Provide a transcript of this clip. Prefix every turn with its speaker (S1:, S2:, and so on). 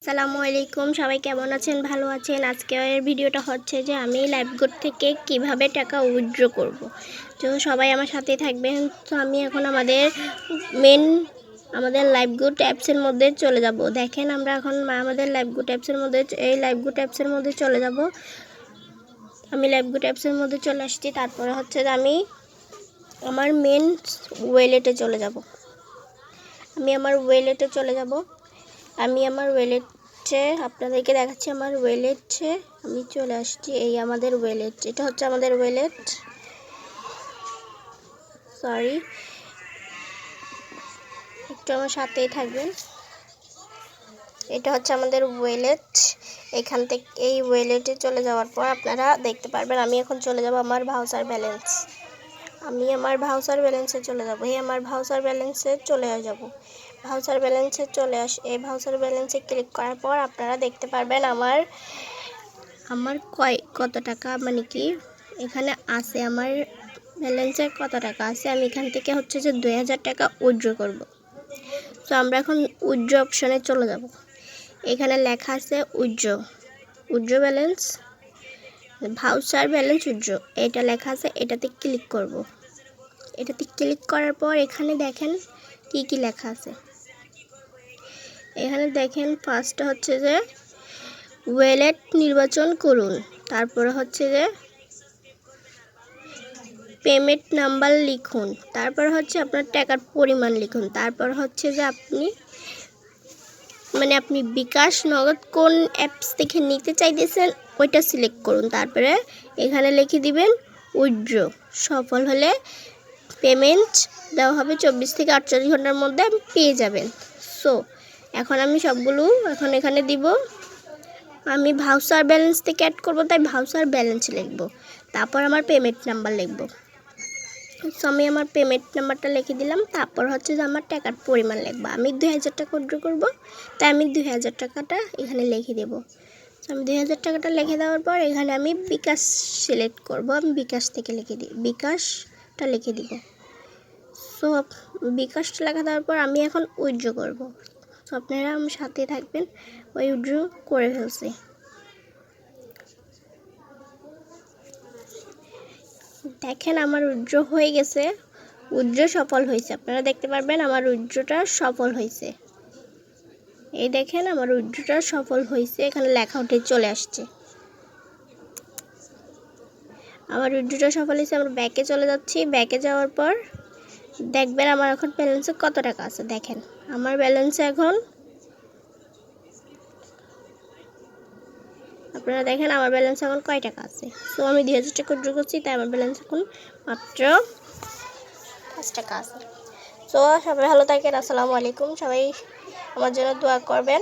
S1: আসসালামু আলাইকুম, সবাই কেমন আছেন? ভালো আছেন? আজকের ভিডিওটা হচ্ছে যে আমি লাইভগোড থেকে কিভাবে টাকা উইথড্র করব। তো সবাই আমার সাথে থাকবেন। তো আমি এখন আমাদের লাইভগোড অ্যাপসের মধ্যে চলে যাব। দেখেন আমরা এখন আমাদের লাইভগোড অ্যাপসের মধ্যে লাইভগোড অ্যাপসের মধ্যে চলে যাব। আমি লাইভগোড অ্যাপসের মধ্যে চলে আসছি। তারপরে হচ্ছে যে আমি আমার মেন ওয়ালেটে চলে যাব। আমি আমার ওয়ালেটে আপনাদেরকে দেখাচ্ছি। আমার ওয়ালেটে আমি চলে আসছি। এই আমাদের ওয়ালেট, এটা হচ্ছে আমাদের ওয়ালেট। সরি, একটু আমার সাথেই থাকবেন। এটা হচ্ছে আমাদের ওয়ালেট। এখান থেকে এই ওয়ালেটে চলে যাওয়ার পর আপনারা দেখতে পারবেন আমি এখন চলে যাব আমার ভাউচার ব্যালেন্স। আমি আমার ভাউচার ব্যালেন্সে চলে যাব। আমার ভাউচার ব্যালেন্সে চলে যাব। এই ভাউচার ব্যালেন্সে ক্লিক করার পর আপনারা দেখতে পারবেন আমার কত টাকা, মানে কি এখানে আছে আমার ব্যালেন্সে কত টাকা আছে। আমি এখান থেকে হচ্ছে যে 2000 টাকা উইথড্র করব। তো আমরা এখন উইথড্র অপশনে চলে যাব। এখানে লেখা আছে withdraw balance, voucher balance withdraw, এটা লেখা আছে। এটাতে ক্লিক করব। এটাতে ক্লিক করার পর এখানে দেখেন কি লেখা আছে। এখানে দেখেন ফার্স্টে হচ্ছে যে ওয়ালেট নির্বাচন করুন, তারপরে হচ্ছে যে পেমেন্ট নাম্বার লিখুন, তারপর হচ্ছে আপনার টাকার পরিমাণ লিখুন, তারপর হচ্ছে যে আপনি বিকাশ নগদ কোন অ্যাপস থেকে নিতে চাইতেছেন ওইটা সিলেক্ট করুন। তারপরে এখানে লিখে দিবেন উইথড্র। সফল হলে পেমেন্ট দেওয়া হবে 24 থেকে 48 ঘন্টার মধ্যে পেয়ে যাবেন। সো এখন আমি সবগুলো এখানে দিব। আমি ভাউচার ব্যালেন্স থেকে অ্যাড করব, তাই ভাউচার ব্যালেন্স লিখব। তারপর আমার পেমেন্ট নাম্বার লিখব। সো আমি আমার পেমেন্ট নাম্বারটা লিখে দিলাম। তারপর হচ্ছে যে আমার টাকার পরিমাণ লিখব। আমি 2000 টাকা উইথড্র করব, তাই আমি 2000 টাকাটা এখানে লিখে দেব। আমি 2000 টাকাটা লিখে দেওয়ার পর এখানে আমি বিকাশ সিলেক্ট করব। আমি বিকাশটা লিখে দিব। সো বিকাশটা লেখা দেওয়ার পর আমি এখন উইথড্র করব। সো আপনারা আমার সাথে থাকবেন। উইথড্র করে ফেলছি। দেখেন আমার উইথড্র হয়ে গেছে, উইথড্র সফল হয়েছে। আপনারা দেখতে পারবেন আমার উইথড্রটা সফল হয়েছে। এই দেখেন আমার উইথড্রটা সফল হয়েছে, এখানে লেখা উঠে চলে আসছে আমার উইথড্রটা সফল হয়েছে। আমরা ব্যাকে চলে যাচ্ছি। ব্যাকে যাওয়ার পর দেখবেন আমার এখন ব্যালেন্সে কত টাকা আছে। দেখেন আমার ব্যালেন্সে এখন, আপনারা দেখেন আমার ব্যালেন্স এখন কয় টাকা আছে। তো আমি 2000 টাকা উইথড্র করছি, তাই আমার ব্যালেন্স এখন মাত্র 5 টাকা আছে। তো সবাই ভালো থাকেন। আসসালামু আলাইকুম। সবাই আমার জন্য দোয়া করবেন।